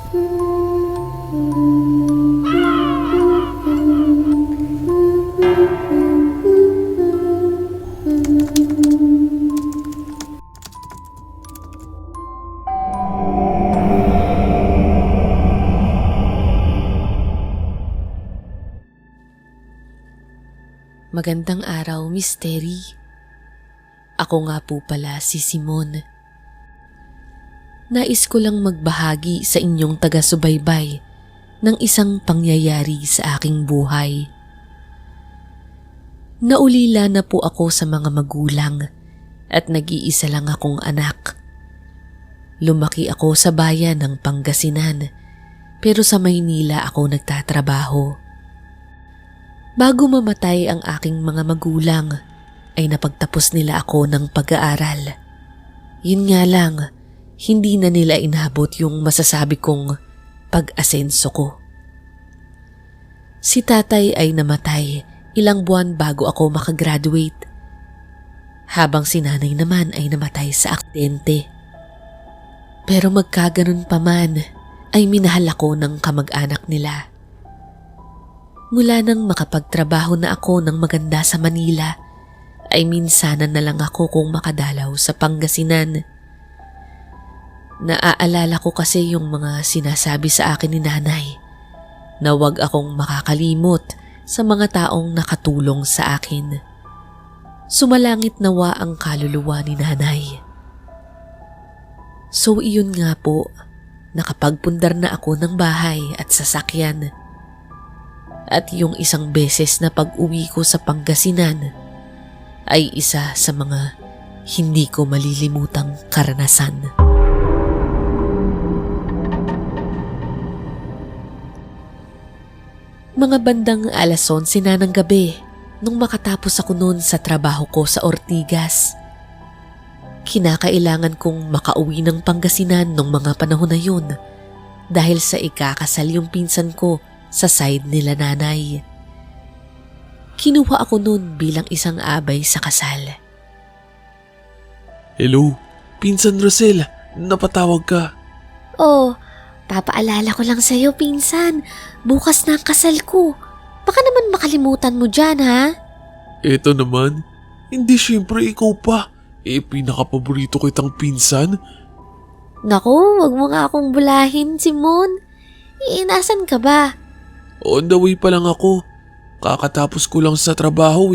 Magandang araw, Miss Terry. Ako nga po pala si Simon. Nais ko lang magbahagi sa inyong taga-subaybay ng isang pangyayari sa aking buhay. Naulila na po ako sa mga magulang at nag-iisa lang akong anak. Lumaki ako sa bayan ng Pangasinan pero sa Maynila ako nagtatrabaho. Bago mamatay ang aking mga magulang, ay napagtapos nila ako ng pag-aaral. Yun nga lang, hindi na nila inabot yung masasabi kong pag-asenso ko. Si tatay ay namatay ilang buwan bago ako makagraduate, habang si nanay naman ay namatay sa aksidente. Pero magkaganon pa man, ay minahal ako ng kamag-anak nila. Mula nang makapagtrabaho na ako ng maganda sa Manila, ay minsanan na lang ako kung makadalaw sa Pangasinan. Naaalala ko kasi yung mga sinasabi sa akin ni nanay na wag akong makakalimot sa mga taong nakatulong sa akin. Sumalangit nawa ang kaluluwa ni nanay. So iyon nga po, nakapagpundar na ako ng bahay at sasakyan. At yung isang beses na pag-uwi ko sa Pangasinan ay isa sa mga hindi ko malilimutang karanasan. Mga bandang 11:00 na ng gabi nung makatapos ako noon sa trabaho ko sa Ortigas. Kinakailangan kong makauwi ng Pangasinan nung mga panahon na yun dahil sa ikakasal yung pinsan ko sa side nila nanay. Kinuha ako noon bilang isang abay sa kasal. Hello, Pinsan Rosel, napatawag ka. Oh, papaalala ko lang sa'yo, pinsan. Bukas na ang kasal ko. Baka naman makalimutan mo dyan, ha? Eto naman, hindi syempre ikaw pa. Pinakapaborito kitang pinsan. Naku, wag mo nga akong bulahin, Simon. Nasan ka ba? On the way pa lang ako. Kakatapos ko lang sa trabaho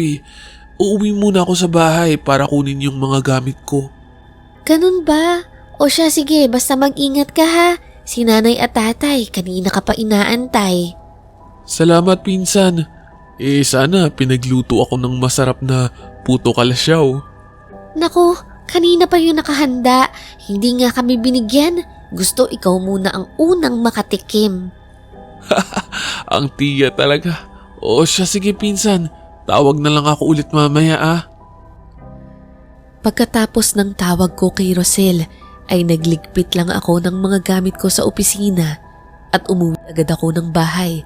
Uuwi muna ako sa bahay para kunin yung mga gamit ko. Ganun ba? O siya, sige, basta mag-ingat ka, ha? Si nanay at tatay, kanina ka pa inaantay. Salamat, pinsan. Sana pinagluto ako ng masarap na puto kalasyaw. Naku, kanina pa yung nakahanda. Hindi nga kami binigyan. Gusto ikaw muna ang unang makatikim. Ang tiya talaga. O siya, sige pinsan. Tawag na lang ako ulit mamaya Pagkatapos ng tawag ko kay Rosel, ay nagligpit lang ako ng mga gamit ko sa opisina at umuwi agad ako ng bahay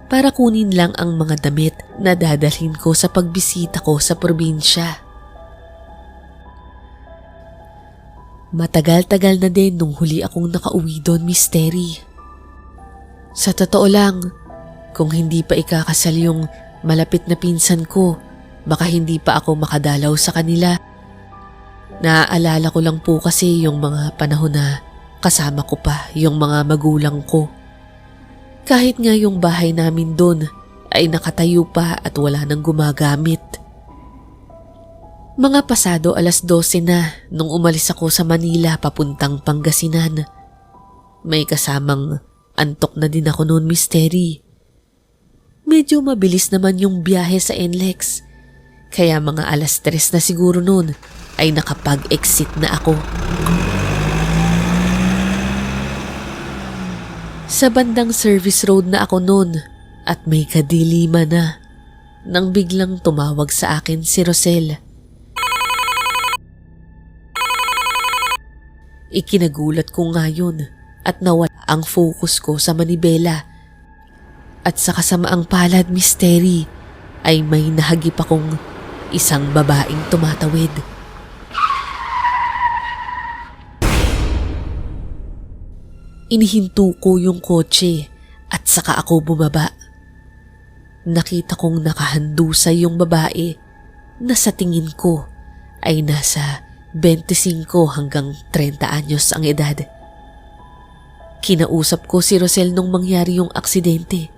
para kunin lang ang mga damit na dadalhin ko sa pagbisita ko sa probinsya. Matagal-tagal na din nung huli akong nakauwi doon, Miss Terry. Sa totoo lang, kung hindi pa ikakasal yung malapit na pinsan ko, baka hindi pa ako makadalaw sa kanila. Naaalala ko lang po kasi yung mga panahon na kasama ko pa yung mga magulang ko. Kahit nga yung bahay namin doon ay nakatayo pa at wala nang gumagamit. Mga pasado 12:00 na nung umalis ako sa Manila papuntang Pangasinan. May kasamang antok na din ako noon, Miss Terry. Medyo mabilis naman yung biyahe sa NLEX, kaya mga 3:00 na siguro noon ay nakapag-exit na ako. Sa bandang service road na ako noon at may kadilima na nang biglang tumawag sa akin si Rosel. Ikinagulat ko nga yun at nawala ang focus ko sa manibela. At sa kasamaang palad, Miss Terry, ay may nahagip akong isang babaeng tumatawid. Inihinto ko yung kotse at saka ako bumaba. Nakita kong nakahandusay yung babae na sa tingin ko ay nasa 25 hanggang 30 anyos ang edad. Kinausap ko si Rosel nung mangyari yung aksidente,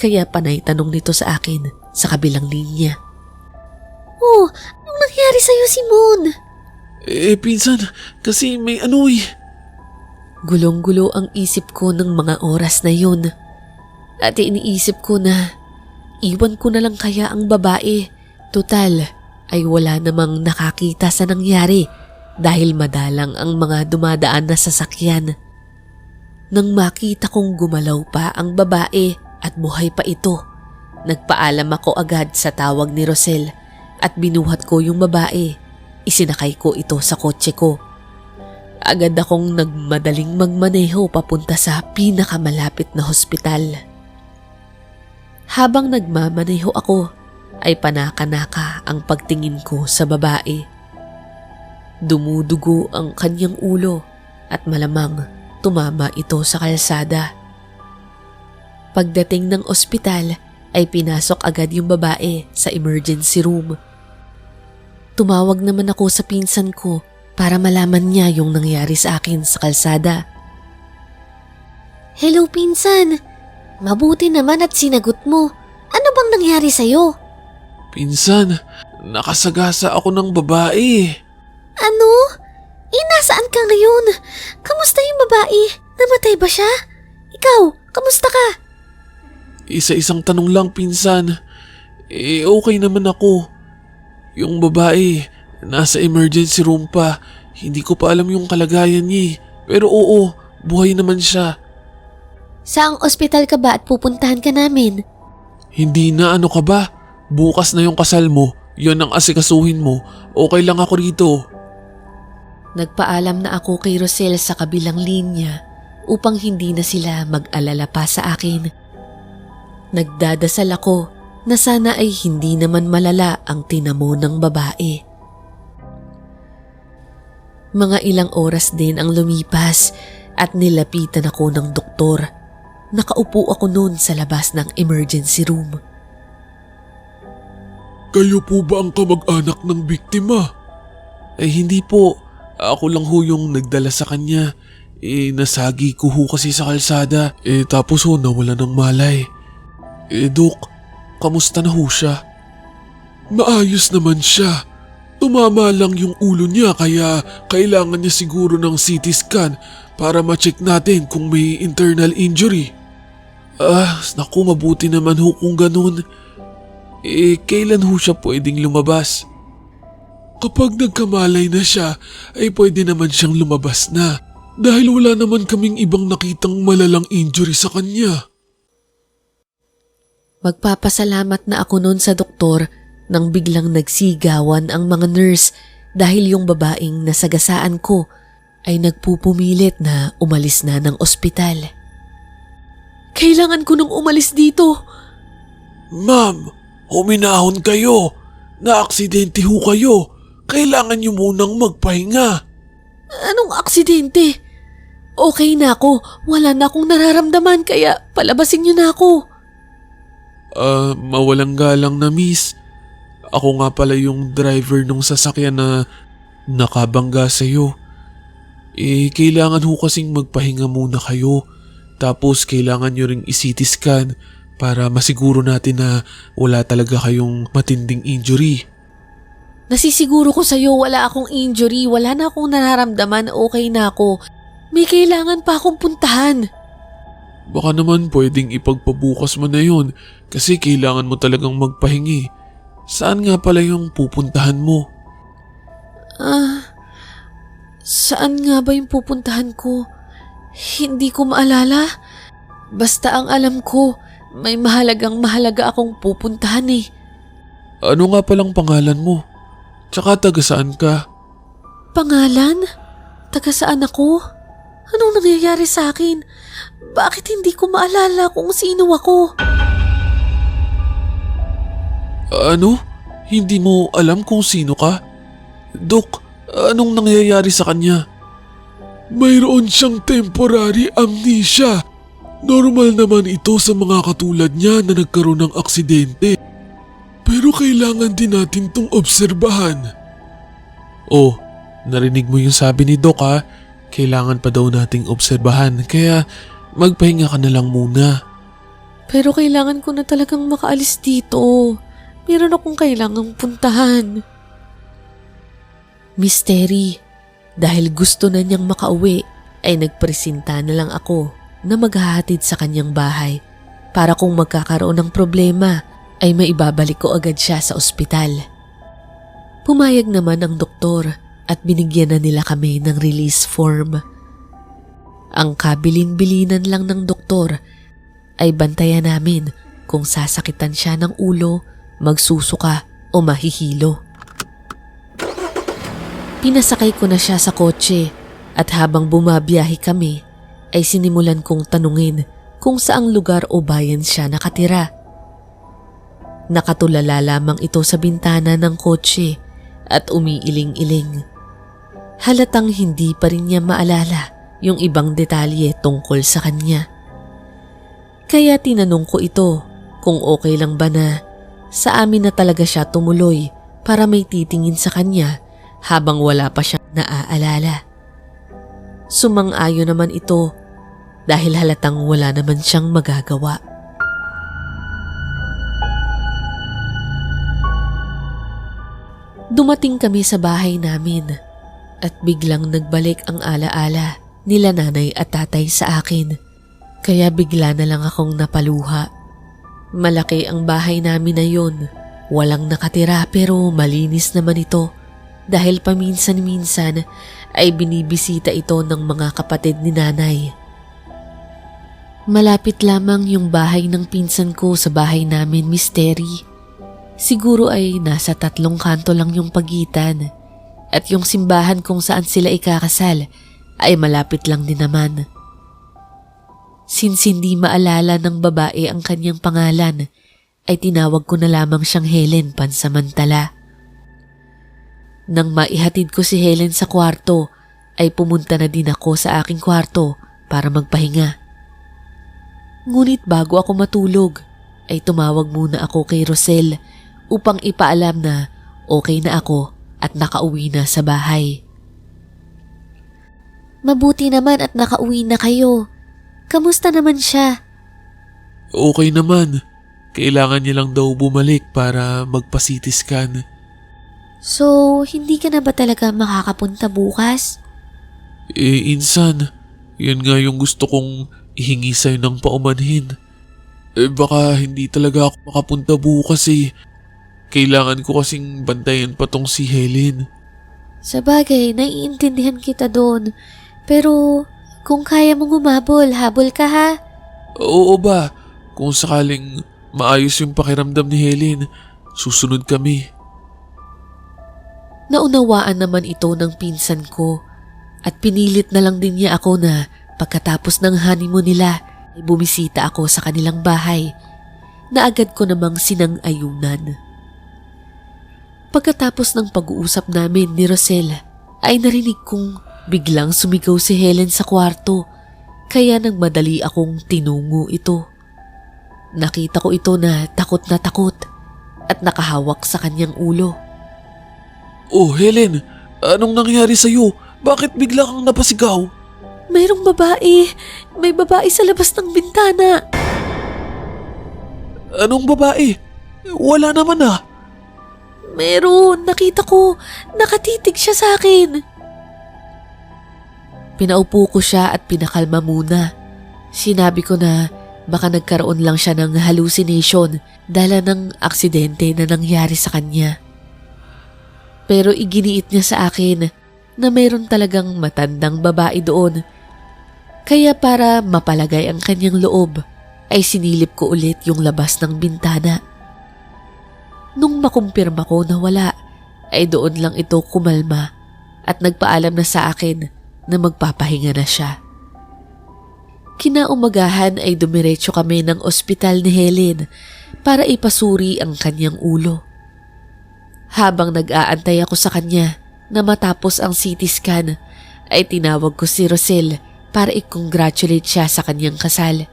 kaya panay tanong nito sa akin sa kabilang linya. Oh, anong nangyari sa'yo, Simon? Pinsan, kasi may Gulong-gulo ang isip ko ng mga oras na yun. At iniisip ko na iwan ko na lang kaya ang babae. Tutal ay wala namang nakakita sa nangyari dahil madalang ang mga dumadaan na sasakyan. Nang makita kong gumalaw pa ang babae at buhay pa ito, nagpaalam ako agad sa tawag ni Rosel at binuhat ko yung babae. Isinakay ko ito sa kotse ko. Agad akong nagmadaling magmaneho papunta sa pinakamalapit na hospital. Habang nagmamaneho ako, ay panaka-naka ang pagtingin ko sa babae. Dumudugo ang kanyang ulo at malamang tumama ito sa kalsada. Pagdating ng ospital ay pinasok agad yung babae sa emergency room. Tumawag naman ako sa pinsan ko para malaman niya yung nangyari sa akin sa kalsada. Hello, pinsan. Mabuti naman at sinagot mo. Ano bang nangyari sa'yo? Pinsan, nakasagasa ako ng babae. Ano? Nasaan ka ngayon? Kamusta yung babae? Namatay ba siya? Ikaw, kamusta ka? Isa-isang tanong lang, pinsan. Okay naman ako. Yung babae, nasa emergency room pa. Hindi ko pa alam yung kalagayan niya. Pero oo, buhay naman siya. Saang ospital ka ba at pupuntahan ka namin? Hindi na, ano ka ba? Bukas na yung kasal mo. Yun ang asikasuhin mo. Okay lang ako rito. Nagpaalam na ako kay Rosel sa kabilang linya upang hindi na sila mag-alala pa sa akin. Nagdadasal ako na sana ay hindi naman malala ang tinamo ng babae. Mga ilang oras din ang lumipas at nilapitan ako ng doktor. Nakaupo ako noon sa labas ng emergency room. Kayo po ba ang kamag-anak ng biktima? Hindi po. Ako lang ho yung nagdala sa kanya. Nasagi ko ho kasi sa kalsada. Tapos ho nawala ng malay. Dok, kamusta na ho siya? Maayos naman siya. Tumama lang yung ulo niya kaya kailangan niya siguro ng CT scan para ma-check natin kung may internal injury. Naku, mabuti naman ho kung ganun. Kailan ho siya pwedeng lumabas? Kapag nagkamalay na siya, ay pwede naman siyang lumabas na dahil wala naman kaming ibang nakitang malalang injury sa kanya. Magpapasalamat na ako noon sa doktor nang biglang nagsigawan ang mga nurse dahil yung babaeng nasagasaan ko ay nagpupumilit na umalis na ng ospital. Kailangan ko nang umalis dito. Ma'am, huminahon kayo. Na-aksidente ho kayo. Kailangan niyo munang magpahinga. Anong aksidente? Okay na ako. Wala na akong nararamdaman kaya palabasin niyo na ako. Mawalang galang na miss. Ako nga pala yung driver ng sasakyan na nakabangga sa'yo. Kailangan ho kasing magpahinga muna kayo. Tapos kailangan nyo ring i-CT scan para masiguro natin na wala talaga kayong matinding injury. Nasisiguro ko sa'yo wala akong injury, wala na akong nararamdaman, okay na ako. May kailangan pa akong puntahan. Baka naman pwedeng ipagpabukas mo na yun kasi kailangan mo talagang magpahingi. Saan nga pala yung pupuntahan mo? Saan nga ba yung pupuntahan ko? Hindi ko maalala. Basta ang alam ko, may mahalaga akong pupuntahan eh. Ano nga palang pangalan mo? Tsaka taga saan ka? Pangalan? Taga saan ako? Anong nangyayari sa akin? Bakit hindi ko maalala kung sino ako? Ano? Hindi mo alam kung sino ka? Dok, anong nangyayari sa kanya? mayroon siyang temporary amnesia. Normal naman ito sa mga katulad niya na nagkaroon ng aksidente. Pero kailangan din natin tong obserbahan. Oh, narinig mo yung sabi ni Doc ha? Kailangan pa daw nating obserbahan kaya magpahinga ka na lang muna. Pero kailangan ko na talagang makaalis dito. Meron akong kailangang puntahan. Mystery, dahil gusto na niyang makauwi, ay nagpresenta na lang ako na maghahatid sa kanyang bahay para kung magkakaroon ng problema ay maibabalik ko agad siya sa ospital. Pumayag naman ang doktor at binigyan na nila kami ng release form. Ang kabilin-bilinan lang ng doktor ay bantayan namin kung sasakitan siya ng ulo, magsusuka o mahihilo. Pinasakay ko na siya sa kotse at habang bumabiyahe kami ay sinimulan kong tanungin kung saang lugar o bayan siya nakatira. Nakatulala lamang ito sa bintana ng kotse at umiiling-iling. Halatang hindi pa rin niya maalala yung ibang detalye tungkol sa kanya. Kaya tinanong ko ito kung okay lang ba na sa amin na talaga siya tumuloy para may titingin sa kanya habang wala pa siyang naaalala. Sumang-ayon naman ito dahil halatang wala naman siyang magagawa. Dumating kami sa bahay namin at biglang nagbalik ang alaala nila nanay at tatay sa akin. Kaya bigla na lang akong napaluha. Malaki ang bahay namin na yun. Walang nakatira pero malinis naman ito dahil paminsan-minsan ay binibisita ito ng mga kapatid ni nanay. Malapit lamang yung bahay ng pinsan ko sa bahay namin, Mystery. Siguro ay nasa 3 kanto lang yung pagitan at yung simbahan kung saan sila ikakasal ay malapit lang din naman. Since hindi maalala ng babae ang kanyang pangalan, ay tinawag ko na lamang siyang Helen pansamantala. Nang maihatid ko si Helen sa kwarto, ay pumunta na din ako sa aking kwarto para magpahinga. Ngunit bago ako matulog, ay tumawag muna ako kay Rosel upang ipaalam na okay na ako at nakauwi na sa bahay. Mabuti naman at nakauwi na kayo. Kamusta naman siya? Okay naman. Kailangan niya lang daw bumalik para magpa-CT scan. So, hindi ka na ba talaga makakapunta bukas? Insan, yun nga yung gusto kong ihingi sa'yo ng paumanhin. Baka hindi talaga ako makapunta bukas eh. Kailangan ko kasing bantayan pa tong si Helen. Sabagay, naiintindihan kita doon. Pero, kung kaya mong humabol, habol ka ha? Oo ba? Kung sakaling maayos yung pakiramdam ni Helen, susunod kami. Naunawaan naman ito ng pinsan ko at pinilit na lang din niya ako na pagkatapos ng honeymoon nila ay bumisita ako sa kanilang bahay na agad ko namang sinang-ayunan. Pagkatapos ng pag-uusap namin ni Rosel ay narinig kong biglang sumigaw si Helen sa kwarto kaya nang madali akong tinungo ito. Nakita ko ito na takot at nakahawak sa kanyang ulo. Oh Helen, anong nangyari sa'yo? Bakit bigla kang napasigaw? Mayroong babae. May babae sa labas ng bintana. Anong babae? Wala naman ah. Meron. Nakita ko. Nakatitig siya sa akin. Pinaupo ko siya at pinakalma muna. Sinabi ko na baka nagkaroon lang siya ng hallucination dahil ng aksidente na nangyari sa kanya. Pero iginiit niya sa akin na mayroon talagang matandang babae doon. Kaya para mapalagay ang kanyang loob, ay sinilip ko ulit yung labas ng bintana. Nung makumpirma ko na wala, ay doon lang ito kumalma at nagpaalam na sa akin na magpapahinga na siya. Kinaumagahan ay dumiretso kami ng ospital ni Helen para ipasuri ang kanyang ulo. Habang nag-aantay ako sa kanya na matapos ang CT scan, ay tinawag ko si Rosel para i-congratulate siya sa kanyang kasal.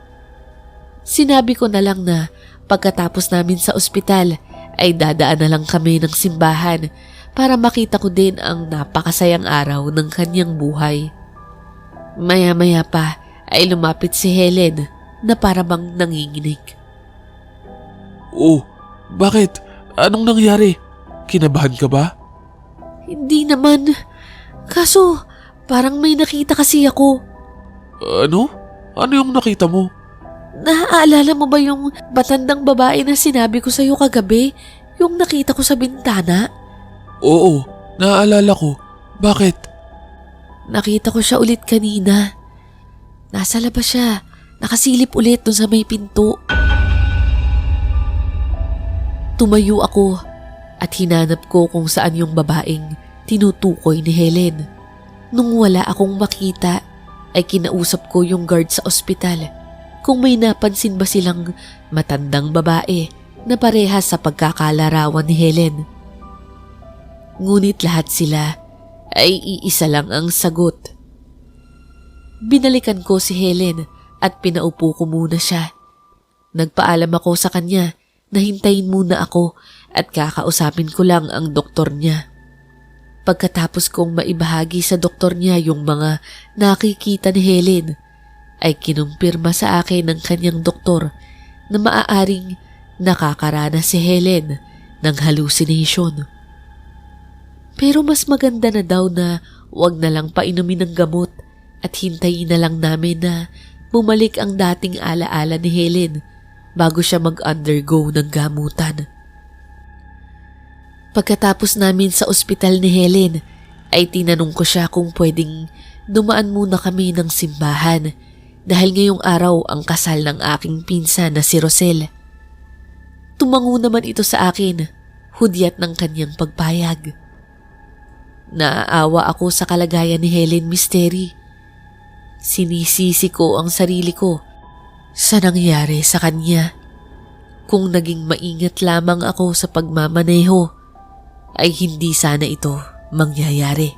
Sinabi ko na lang na pagkatapos namin sa ospital ay dadaan na lang kami ng simbahan para makita ko din ang napakasayang araw ng kanyang buhay. Maya-maya pa ay lumapit si Helen na para bang nanginginig. Oh, bakit? Anong nangyari? Kinabahan ka ba? Hindi naman. Kaso parang may nakita kasi ako. Ano? Ano yung nakita mo? Naaalala mo ba yung batandang babae na sinabi ko sa'yo kagabi? Yung nakita ko sa bintana? Oo, naaalala ko. Bakit? Nakita ko siya ulit kanina. Nasa labas siya. Nakasilip ulit dun sa may pinto. Tumayo ako at hinanap ko kung saan yung babaeng tinutukoy ni Helen. Nung wala akong makita, ay kinausap ko yung guard sa ospital kung may napansin ba silang matandang babae na parehas sa pagkakalarawan ni Helen. Ngunit lahat sila ay iisa lang ang sagot. Binalikan ko si Helen at pinaupo ko muna siya. Nagpaalam ako sa kanya na hintayin muna ako at kakausapin ko lang ang doktor niya. Pagkatapos kong maibahagi sa doktor niya yung mga nakikita ni Helen, ay kinumpirma sa akin ng kanyang doktor na maaaring nakakaranas si Helen ng hallucination. Pero mas maganda na daw na wag na lang painumin ng gamot at hintayin na lang namin na bumalik ang dating alaala ni Helen bago siya mag-undergo ng gamutan. Pagkatapos namin sa ospital ni Helen, ay tinanong ko siya kung pwedeng dumaan muna kami ng simbahan dahil ngayong araw ang kasal ng aking pinsan na si Rosel. Tumango naman ito sa akin, hudyat ng kanyang pagpayag. Naaawa ako sa kalagayan ni Helen Misteri. Sinisisi ko ang sarili ko sa nangyari sa kanya. Kung naging maingat lamang ako sa pagmamaneho, ay hindi sana ito mangyayari.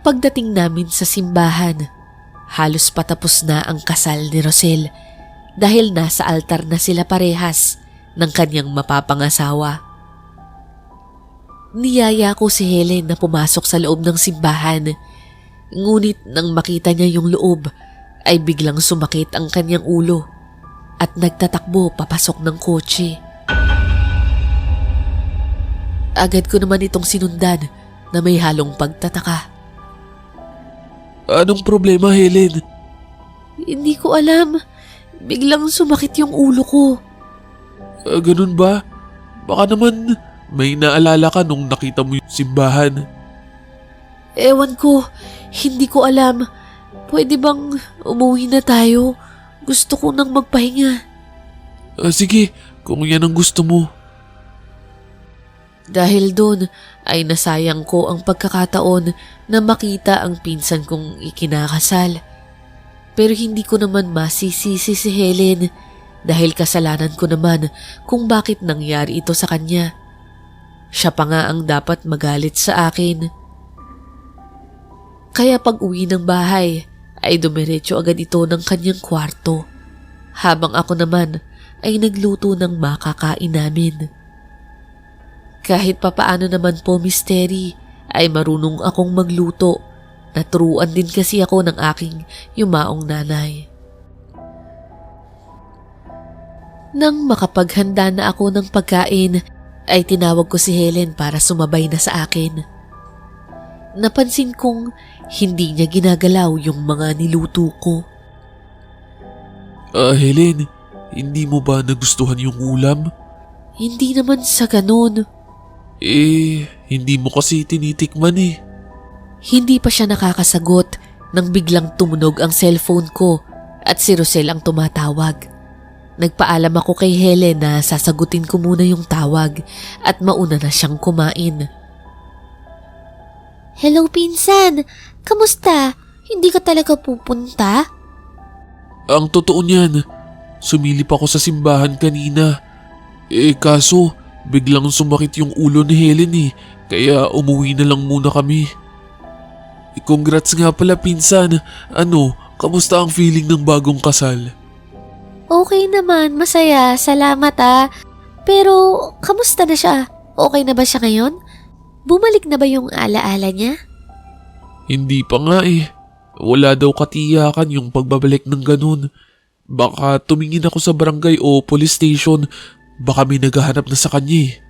Pagdating namin sa simbahan, halos patapos na ang kasal ni Rosel dahil nasa altar na sila parehas ng kanyang mapapangasawa. Niyaya ko si Helen na pumasok sa loob ng simbahan, ngunit nang makita niya yung loob ay biglang sumakit ang kanyang ulo at nagtatakbo papasok ng kotse. Agad ko naman itong sinundan na may halong pagtataka. Anong problema, Helen? Hindi ko alam. Biglang sumakit yung ulo ko. Ganun ba? Baka naman may naalala ka nung nakita mo yung simbahan. Ewan ko. Hindi ko alam. Pwede bang umuwi na tayo? Gusto ko nang magpahinga. Sige, kung yan ang gusto mo. Dahil doon ay nasayang ko ang pagkakataon na makita ang pinsan kong ikinakasal. Pero hindi ko naman masisisi si Helen dahil kasalanan ko naman kung bakit nangyari ito sa kanya. Siya pa nga ang dapat magalit sa akin. Kaya pag uwi ng bahay ay dumiretso agad ito ng kanyang kwarto, habang ako naman ay nagluto ng makakain namin. Kahit papaano naman po, Misteri, ay marunong akong magluto. Naturuan din kasi ako ng aking yumaong nanay. Nang makapaghanda na ako ng pagkain, ay tinawag ko si Helen para sumabay na sa akin. Napansin kong hindi niya ginagalaw yung mga niluto ko. Helen, hindi mo ba nagustuhan yung ulam? Hindi naman sa ganun. Hindi mo kasi tinitikman eh. Hindi pa siya nakakasagot nang biglang tumunog ang cellphone ko at si Rosel ang tumatawag. Nagpaalam ako kay Helen na sasagutin ko muna yung tawag at mauna na siyang kumain. Hello, pinsan. Kamusta? Hindi ka talaga pupunta? Ang totoo niyan, sumilip ako sa simbahan kanina. Kaso Biglang sumakit yung ulo ni Helen kaya umuwi na lang muna kami. Congrats nga pala pinsan. Kamusta ang feeling ng bagong kasal? Okay naman, masaya, salamat Pero, kamusta na siya? Okay na ba siya ngayon? Bumalik na ba yung alaala niya? Hindi pa nga Wala daw katiyakan yung pagbabalik ng ganun. Baka tumingin ako sa barangay o police station. Baka may naghahanap na sa kanya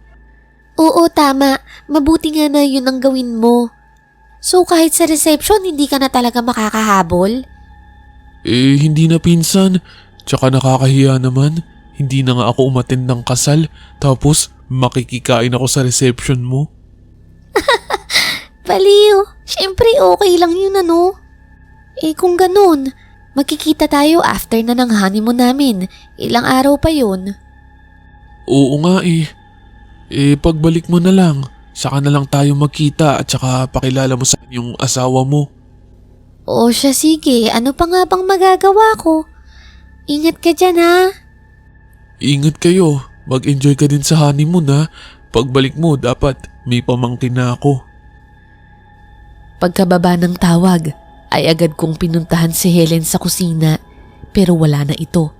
Oo, tama. Mabuti nga na yun ang gawin mo. So kahit sa reception, hindi ka na talaga makakahabol? Hindi na pinsan. Tsaka nakakahiya naman. Hindi na nga ako umattend ng kasal. Tapos makikikain ako sa reception mo. Baliw. Siyempre okay lang yun kung ganun, magkikita tayo after na ng honeymoon namin. Ilang araw pa yun. Oo nga pagbalik mo na lang. Saka na lang tayo magkita at saka pakilala mo sa akin yung asawa mo. O siya, sige. Ano pa nga bang magagawa ko? Ingat ka dyan Ingat kayo. Mag-enjoy ka din sa honeymoon Pagbalik mo dapat may pamangkin na ako. Pagkababa ng tawag ay agad kong pinuntahan si Helen sa kusina pero wala na ito.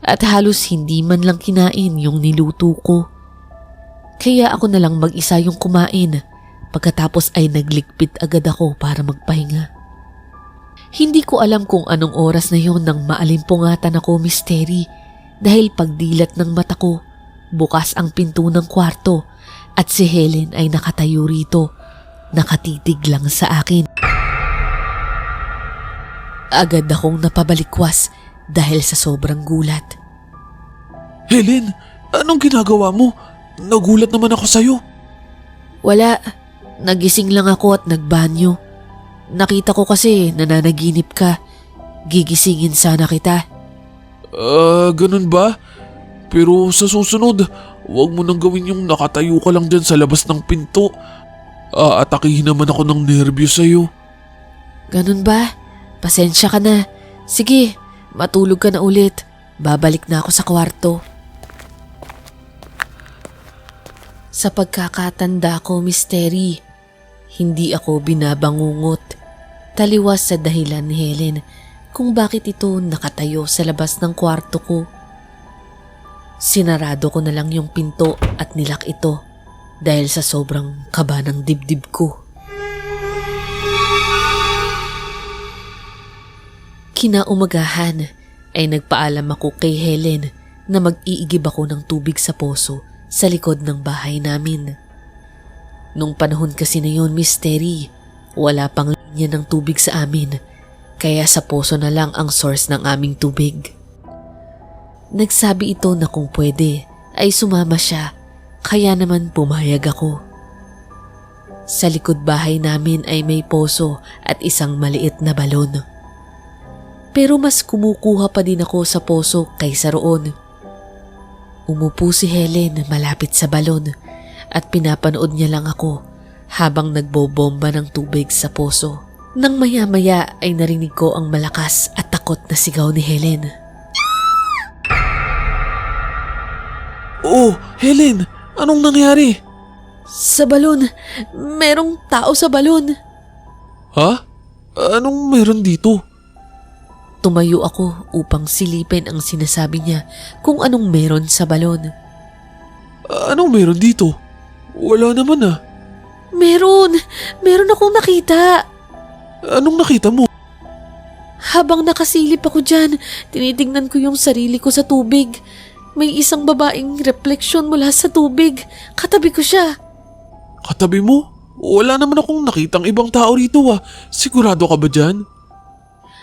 At halos hindi man lang kinain yung niluto ko. Kaya ako na lang mag-isa yung kumain. Pagkatapos ay naglikpit agad ako para magpahinga. Hindi ko alam kung anong oras na yon nang maalimpungatan ako, Misteri, dahil pagdilat ng mata ko, bukas ang pinto ng kwarto at si Helen ay nakatayo rito, nakatitig lang sa akin. Agad akong napabalikwas dahil sa sobrang gulat. Helen, anong ginagawa mo? Nagulat naman ako sa'yo. Wala, nagising lang ako at nagbanyo. Nakita ko kasi nananaginip ka. Gigisingin sana kita. Ganun ba? Pero sa susunod, huwag mo nang gawin yung nakatayo ka lang dyan sa labas ng pinto. Atakihin naman ako ng nerbyo sa'yo. Ganun ba? Pasensya ka na. Sige, matulog ka na ulit. Babalik na ako sa kwarto. Sa pagkakatanda ko, Misteri, hindi ako binabangungot. Taliwas sa dahilan ni Helen kung bakit ito nakatayo sa labas ng kwarto ko. Sinarado ko na lang yung pinto at nilak ito dahil sa sobrang kaba ng dibdib ko. Kinaumagahan ay nagpaalam ako kay Helen na mag-iigib ako ng tubig sa poso sa likod ng bahay namin. Nung panahon kasi na yun, Misteri, wala pang linya ng tubig sa amin, kaya sa poso na lang ang source ng aming tubig. Nagsabi ito na kung pwede ay sumama siya, kaya naman pumayag ako. Sa likod bahay namin ay may poso at isang maliit na balon. Pero mas kumukuha pa din ako sa poso kaysa roon. Umupo si Helen malapit sa balon at pinapanood niya lang ako habang nagbobomba ng tubig sa poso. Nang maya-maya ay narinig ko ang malakas at takot na sigaw ni Helen. Oh, Helen! Anong nangyari? Sa balon! Merong tao sa balon! Ha? Anong meron dito? Tumayo ako upang silipin ang sinasabi niya kung anong meron sa balon. Anong meron dito? Wala naman Meron! Meron akong nakita! Anong nakita mo? Habang nakasilip ako dyan, tinitingnan ko yung sarili ko sa tubig. May isang babaeng refleksyon mula sa tubig. Katabi ko siya. Katabi mo? Wala naman akong nakitang ibang tao rito Sigurado ka ba dyan?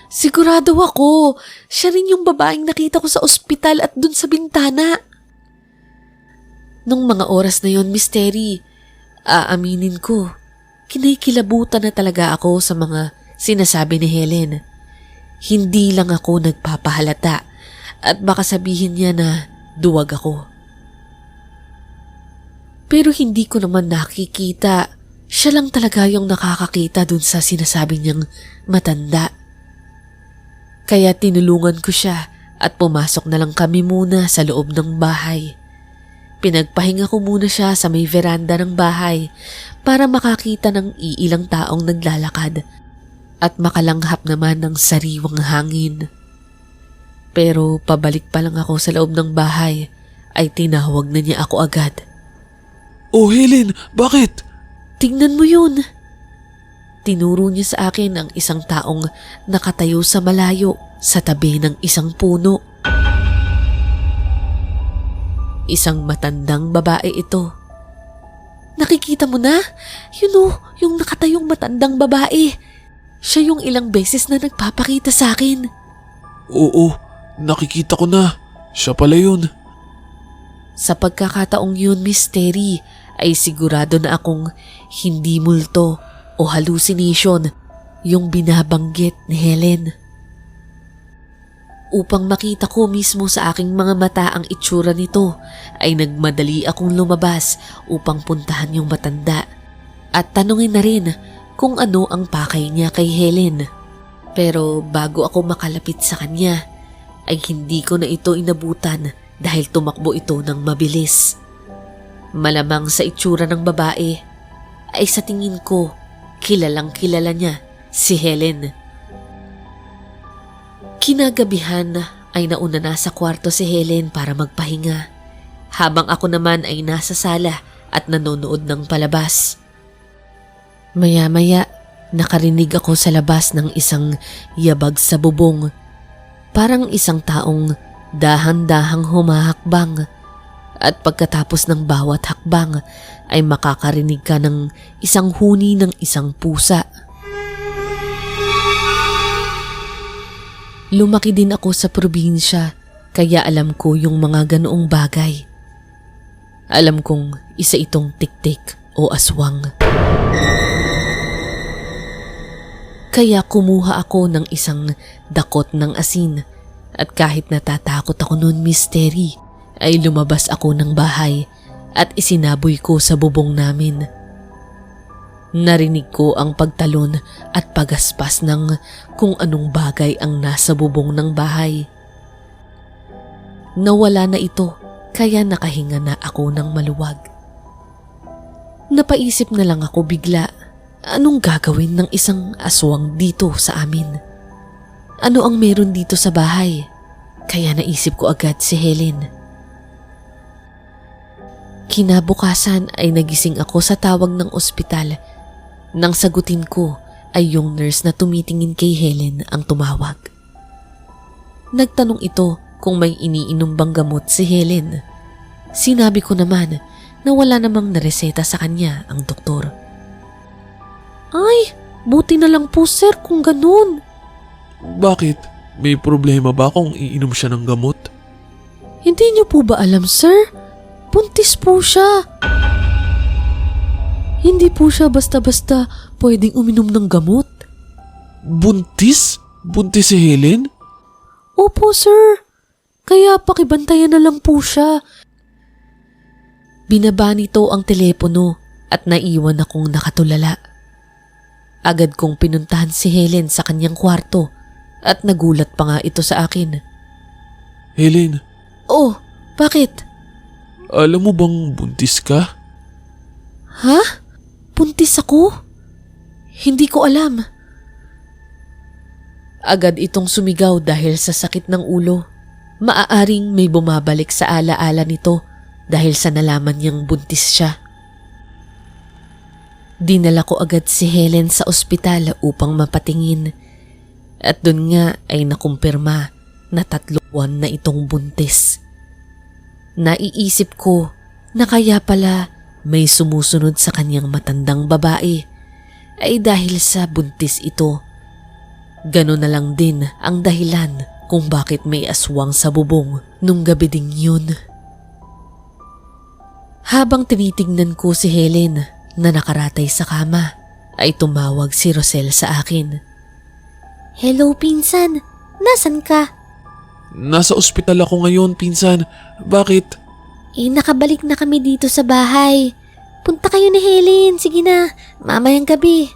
Sigurado ako. Siya rin yung babaeng nakita ko sa ospital at dun sa bintana. Nung mga oras na yon, Misteri, aaminin ko, kinikilabutan na talaga ako sa mga sinasabi ni Helen. Hindi lang ako nagpapahalata at baka sabihin niya na duwag ako. Pero hindi ko naman nakikita. Siya lang talaga yung nakakakita dun sa sinasabi niyang matanda. Kaya tinulungan ko siya at pumasok na lang kami muna sa loob ng bahay. Pinagpahinga ko muna siya sa may veranda ng bahay para makakita ng iilang taong naglalakad at makalanghap naman ng sariwang hangin. Pero pabalik pa lang ako sa loob ng bahay ay tinawag na niya ako agad. Oh Helen, bakit? Tingnan mo yun! Tinuro niya sa akin ang isang taong nakatayo sa malayo sa tabi ng isang puno. Isang matandang babae ito. Nakikita mo na? Yun yung nakatayong matandang babae. Siya yung ilang beses na nagpapakita sa akin. Oo, nakikita ko na. Siya pala yun. Sa pagkakataong yun, Miss Terry, ay sigurado na akong hindi multo o hallucination yung binabanggit ni Helen. Upang makita ko mismo sa aking mga mata ang itsura nito, ay nagmadali akong lumabas upang puntahan yung matanda at tanungin na rin kung ano ang pakay niya kay Helen. Pero bago ako makalapit sa kanya, ay hindi ko na ito inabutan dahil tumakbo ito ng mabilis. Malamang sa itsura ng babae, ay sa tingin ko, kilalang kilala niya si Helen. Kinagabihan ay nauna na sa kwarto si Helen para magpahinga, habang ako naman ay nasa sala at nanonood ng palabas. Maya-maya, nakarinig ako sa labas ng isang yabag sa bubong, parang isang taong dahan-dahang humahakbang, at pagkatapos ng bawat hakbang ay makakarinig ka ng isang huni ng isang pusa. Lumaki din ako sa probinsya, kaya alam ko yung mga ganoong bagay. Alam kong isa itong tiktik o aswang. Kaya kumuha ako ng isang dakot ng asin at kahit natatakot ako noon, Miss Terry, ay lumabas ako ng bahay at isinaboy ko sa bubong namin. Narinig ko ang pagtalon at pagaspas ng kung anong bagay ang nasa bubong ng bahay. Nawala na ito, kaya nakahinga na ako ng maluwag. Napaisip na lang ako bigla, anong gagawin ng isang aswang dito sa amin? Ano ang meron dito sa bahay? Kaya naisip ko agad si Helen. Kinabukasan ay nagising ako sa tawag ng ospital. Nang sagutin ko ay yung nurse na tumitingin kay Helen ang tumawag. Nagtanong ito kung may iniinom bang gamot si Helen. Sinabi ko naman na wala namang nareseta sa kanya ang doktor. Ay, buti na lang po sir kung ganun. Bakit? May problema ba kung iinom siya ng gamot? Hindi niyo po ba alam sir? Buntis po siya. Hindi po siya basta-basta pwedeng uminom ng gamot. Buntis? Buntis si Helen? Opo sir, kaya pakibantayan na lang po siya. Binaba nito ang telepono at naiwan akong nakatulala. Agad kong pinuntahan si Helen sa kanyang kwarto at nagulat pa nga ito sa akin. Helen, Oh, bakit? alam mo bang buntis ka? Ha? Buntis ako? Hindi ko alam. Agad itong sumigaw dahil sa sakit ng ulo. Maaaring may bumabalik sa alaala nito dahil sa nalaman niyang buntis siya. Dinala ko agad si Helen sa ospital upang mapatingin. At dun nga ay nakumpirma na 3 buwan na itong buntis. Naiisip ko na kaya pala may sumusunod sa kanyang matandang babae ay dahil sa buntis ito. Ganon na lang din ang dahilan kung bakit may aswang sa bubong nung gabi ding yun. Habang tinitingnan ko si Helen na nakaratay sa kama, ay tumawag si Rosel sa akin. Hello, pinsan. Nasaan ka? Nasa ospital ako ngayon, pinsan. Bakit? Nakabalik na kami dito sa bahay. Punta kayo ni Helen. Sige na, mamayang gabi.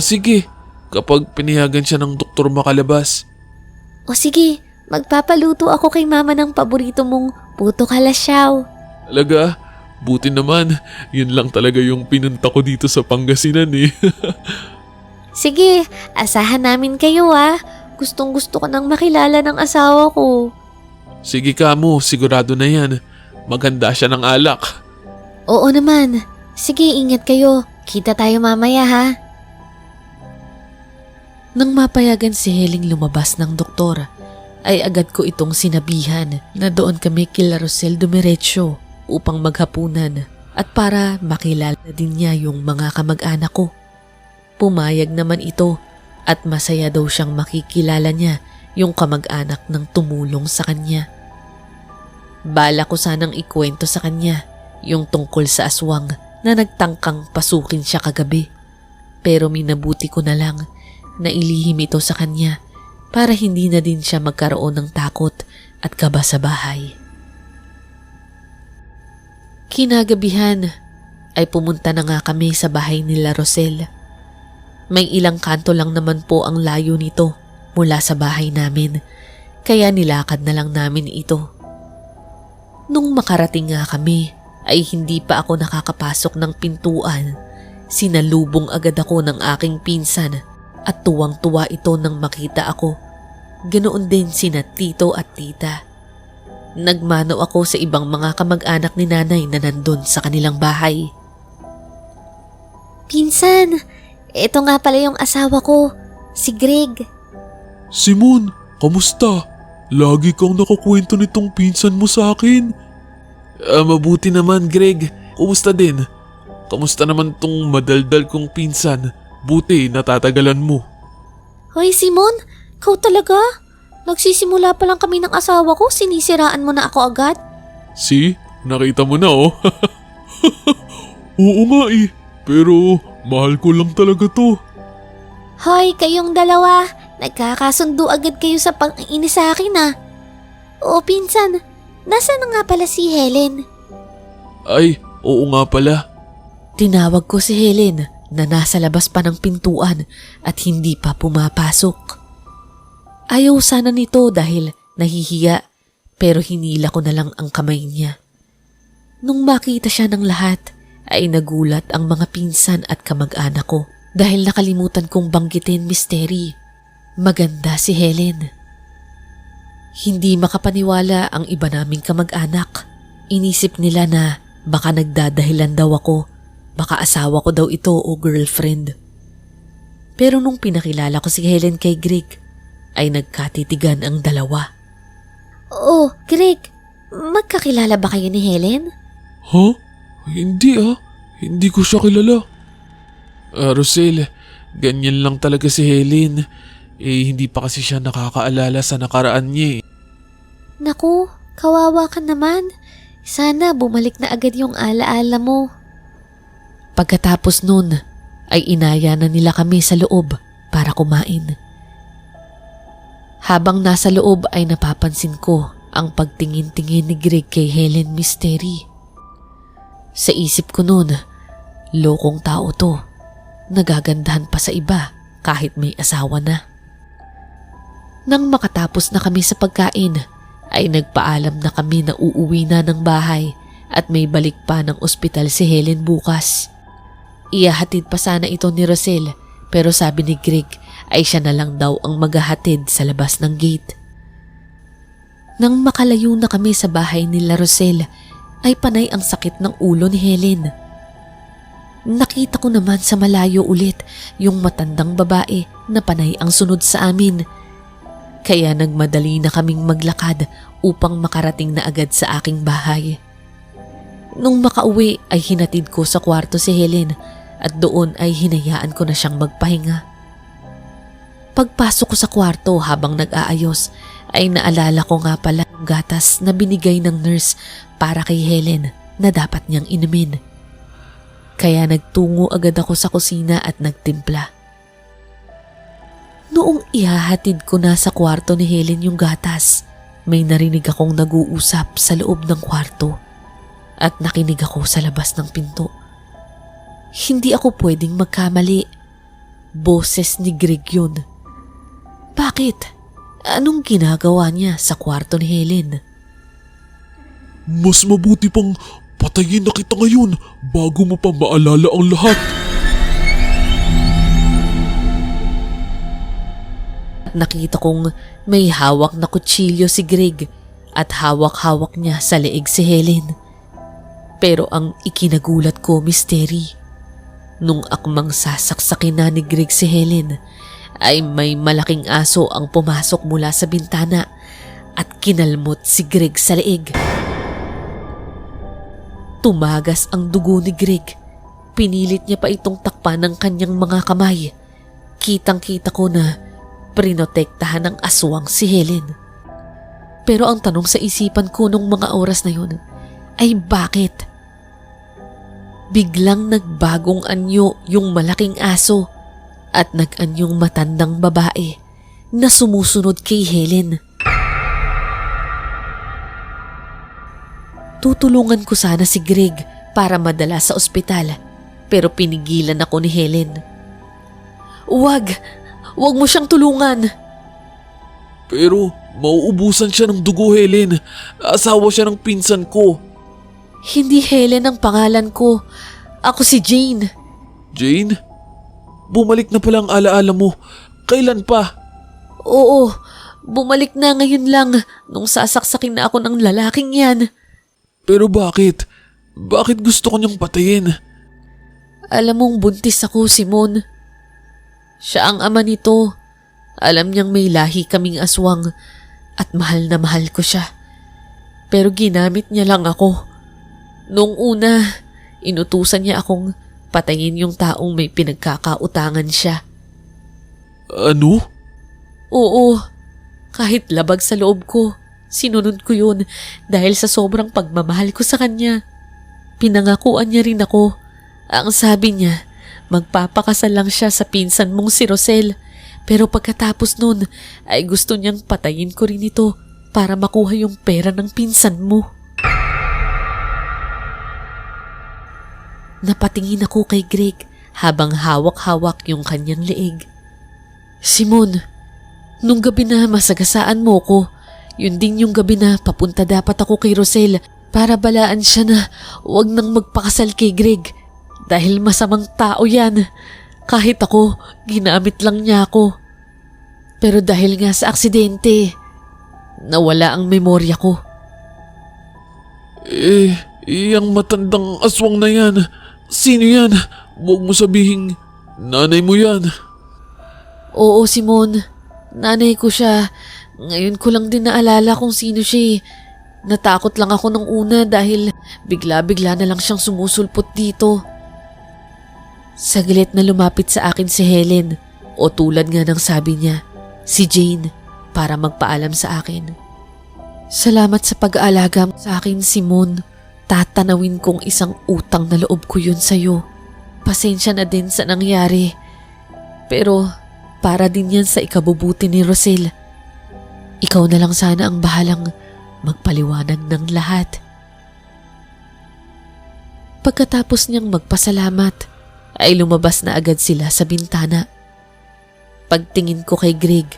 Sige. Kapag pinayagan siya ng doktor makalabas. O sige, magpapaluto ako kay mama ng paborito mong puto kalasyaw. Talaga? Buti naman. Yun lang talaga yung pinunta ko dito sa Pangasinan eh. Sige, asahan namin kayo Gustong gusto ko nang makilala ng asawa ko. Sige kamo, sigurado na yan. Maganda siya ng alak. Oo naman. Sige, ingat kayo. Kita tayo mamaya Nang mapayagan si Heling lumabas ng doktor, ay agad ko itong sinabihan na doon kami kila Rosel dumiretso upang maghapunan at para makilala din niya yung mga kamag-anak ko. Pumayag naman ito at masaya daw siyang makikilala niya yung kamag-anak ng tumulong sa kanya. Bala ko sanang ikwento sa kanya yung tungkol sa aswang na nagtangkang pasukin siya kagabi. Pero minabuti ko na lang na ilihim ito sa kanya para hindi na din siya magkaroon ng takot at kaba sa bahay. Kinagabihan ay pumunta na nga kami sa bahay nila Rosel. May ilang kanto lang naman po ang layo nito mula sa bahay namin, kaya nilakad na lang namin ito. Nung makarating nga kami ay hindi pa ako nakakapasok ng pintuan. Sinalubong agad ako ng aking pinsan at tuwang-tuwa ito nang makita ako. Ganoon din sina tito at tita. Nagmano ako sa ibang mga kamag-anak ni nanay na nandun sa kanilang bahay. Pinsan, ito nga pala yung asawa ko, si Greg. Simon, kamusta? Lagi kang nakakwento nitong pinsan mo sa akin. Mabuti naman, Greg. Kumusta din? Kamusta naman tong madaldal kong pinsan? Buti natatagalan mo. Hoy Simon, ikaw talaga? Nagsisimula pa lang kami ng asawa ko, sinisiraan mo na ako agad? See? Nakita mo na oh. Oo nga eh. Pero mahal ko lang talaga to. Hoy, kayong dalawa, nagkakasundo agad kayo sa pang-inis sa akin Oo pinsan, nasaan na nga pala si Helen? Ay, oo nga pala. Tinawag ko si Helen na nasa labas pa ng pintuan at hindi pa pumapasok. Ayaw sana nito dahil nahihiya pero hinila ko na lang ang kamay niya. Nung makita siya ng lahat ay nagulat ang mga pinsan at kamag-anak ko dahil nakalimutan kong banggitin misteri. Maganda si Helen. Hindi makapaniwala ang iba naming kamag-anak. Inisip nila na baka nagdadahilan daw ako, baka asawa ko daw ito o girlfriend. Pero nung pinakilala ko si Helen kay Greg, ay nagkatitigan ang dalawa. Oh, Greg, magkakilala ba kayo ni Helen? Huh? Hindi Hindi ko siya kilala. Rosel, ganyan lang talaga si Helen. Hindi pa kasi siya nakakaalala sa nakaraan niya Naku, kawawa ka naman. Sana bumalik na agad yung alaala mo. Pagkatapos nun, ay inaya na nila kami sa loob para kumain. Habang nasa loob ay napapansin ko ang pagtingin-tingin ni Greg kay Helen Mystery. Sa isip ko noon, lokong tao to. Nagagandahan pa sa iba kahit may asawa na. Nang makatapos na kami sa pagkain, ay nagpaalam na kami na uuwi na ng bahay at may balik pa ng ospital si Helen bukas. Iyahatid pa sana ito ni Rosel pero sabi ni Greg ay siya na lang daw ang maghahatid sa labas ng gate. Nang makalayo na kami sa bahay nila Rosel, ay panay ang sakit ng ulo ni Helen. Nakita ko naman sa malayo ulit yung matandang babae na panay ang sunod sa amin. Kaya nagmadali na kaming maglakad upang makarating na agad sa aking bahay. Nung makauwi ay hinatid ko sa kwarto si Helen at doon ay hinayaan ko na siyang magpahinga. Pagpasok ko sa kwarto habang nag-aayos ay naalala ko nga pala ang gatas na binigay ng nurse para kay Helen na dapat niyang inumin. Kaya nagtungo agad ako sa kusina at nagtimpla. Noong ihahatid ko na sa kwarto ni Helen yung gatas, may narinig akong nag-uusap sa loob ng kwarto at nakinig ako sa labas ng pinto. Hindi ako pwedeng magkamali. Boses ni Greg yun. Bakit? Anong ginagawa niya sa kwarto ni Helen? Mas mabuti pang patayin na kita ngayon bago mo pa maalala ang lahat. Nakita kong may hawak na kutsilyo si Greg at hawak-hawak niya sa leeg si Helen. Pero ang ikinagulat ko, Mystery, nung akmang sasaksakin na ni Greg si Helen, ay may malaking aso ang pumasok mula sa bintana at kinalmot si Greg sa leeg. Tumagas ang dugo ni Greg. Pinilit niya pa itong takpan ng kanyang mga kamay. Kitang-kita ko na prinotektahan ng aswang si Helen. Pero ang tanong sa isipan ko nung mga oras na yun ay bakit? Biglang nagbagong anyo yung malaking aso at nag-anyong matandang babae na sumusunod kay Helen. Tutulungan ko sana si Greg para madala sa ospital pero pinigilan ako ni Helen. Huwag mo siyang tulungan. Pero mauubusan siya ng dugo, Helen. Asawa siya ng pinsan ko. Hindi Helen ang pangalan ko. Ako si Jane. Jane? Bumalik na pala ang alaala mo. Kailan pa? Oo, bumalik na ngayon lang nung sasaksakin na ako ng lalaking yan. Pero bakit? Bakit gusto ko niyang patayin? Alam mong buntis ako, Simon. Siya ang ama nito. Alam niyang may lahi kaming aswang at mahal na mahal ko siya. Pero ginamit niya lang ako. Noong una, inutusan niya akong patayin yung taong may pinagkakautangan siya. Ano? Oo, kahit labag sa loob ko, sinunod ko yun dahil sa sobrang pagmamahal ko sa kanya. Pinangakuan niya rin ako. Ang sabi niya, magpapakasal lang siya sa pinsan mong si Rosel. Pero pagkatapos nun ay gusto niyang patayin ko rin ito para makuha yung pera ng pinsan mo. Napatingin ako kay Greg habang hawak-hawak yung kanyang leeg. Simon, nung gabi na masagasaan mo ko, yun din yung gabi na papunta dapat ako kay Rosel para balaan siya na huwag nang magpakasal kay Greg dahil masamang tao yan. Kahit ako, ginamit lang niya ako. Pero dahil nga sa aksidente, nawala ang memorya ko. Iyang matandang aswang na yan. Sino yan? Huwag mo sabihing nanay mo yan. Oo, Simon. Nanay ko siya. Ngayon ko lang din naalala kung sino siya. Natakot lang ako nung una dahil bigla-bigla na lang siyang sumusulpot dito. Saglit na lumapit sa akin si Helen o tulad nga ng sabi niya, si Jane, para magpaalam sa akin. Salamat sa pag-aalaga sa akin, Simon. Tatanawin kong isang utang na loob ko yun sa'yo. Pasensya na din sa nangyari. Pero para din yan sa ikabubuti ni Rosel. Ikaw na lang sana ang bahalang magpaliwanag ng lahat. Pagkatapos niyang magpasalamat, ay lumabas na agad sila sa bintana. Pagtingin ko kay Greg,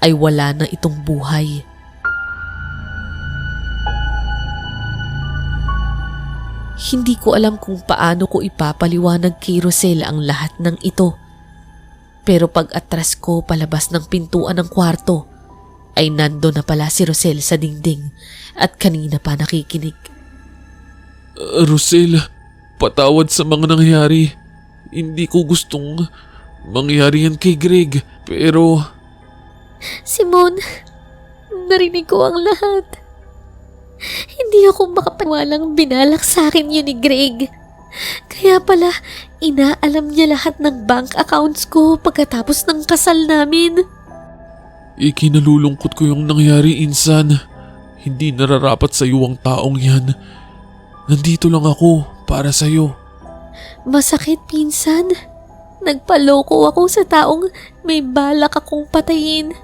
ay wala na itong buhay. Hindi ko alam kung paano ko ipapaliwanag kay Rosel ang lahat ng ito. Pero pag atras ko palabas ng pintuan ng kwarto, ay nando na pala si Rosel sa dingding at kanina pa nakikinig. Rosel, patawad sa mga nangyari. Hindi ko gustong mangyari yan kay Greg, pero... Simon, narinig ko ang lahat. Hindi ako makapaniwalang binalak sa akin yun ni Greg. Kaya pala, inaalam niya lahat ng bank accounts ko pagkatapos ng kasal namin. Ikinalulungkot ko yung nangyari, Insan. Hindi nararapat sa iyo ang taong yan. Nandito lang ako para sa iyo. Masakit, pinsan. Nagpaloko ako sa taong may balak akong patayin.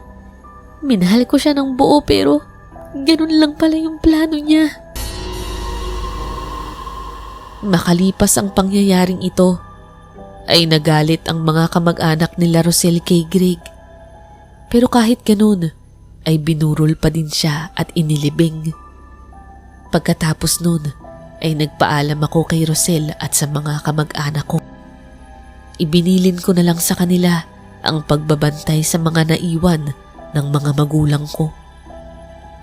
Minahal ko siya ng buo pero ganun lang pala yung plano niya. Makalipas ang pangyayaring ito, ay nagalit ang mga kamag-anak nila Rosel kay Greg. Pero kahit ganun, ay binurol pa din siya at inilibing. Pagkatapos nun ay nagpaalam ako kay Rosel at sa mga kamag-anak ko. Ibinilin ko na lang sa kanila ang pagbabantay sa mga naiwan ng mga magulang ko.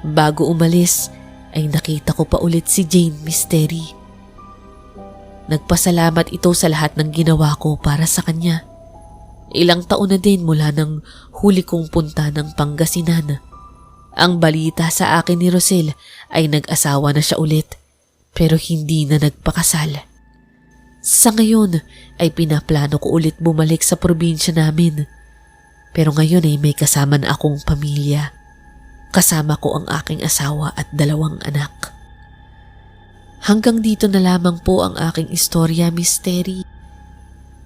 Bago umalis ay nakita ko pa ulit si Jane Misteri. Nagpasalamat ito sa lahat ng ginawa ko para sa kanya. Ilang taon na din mula nang huli kong punta ng Pangasinan. Ang balita sa akin ni Rosel ay nag-asawa na siya ulit pero hindi na nagpakasal. Sa ngayon ay pinaplano ko ulit bumalik sa probinsya namin. Pero ngayon ay may kasama na akong pamilya. Kasama ko ang aking asawa at 2 anak. Hanggang dito na lamang po ang aking istorya, Misteri.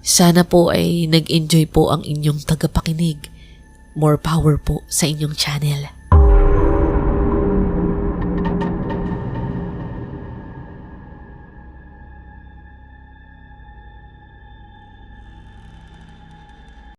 Sana po ay nag-enjoy po ang inyong tagapakinig. More power po sa inyong channel.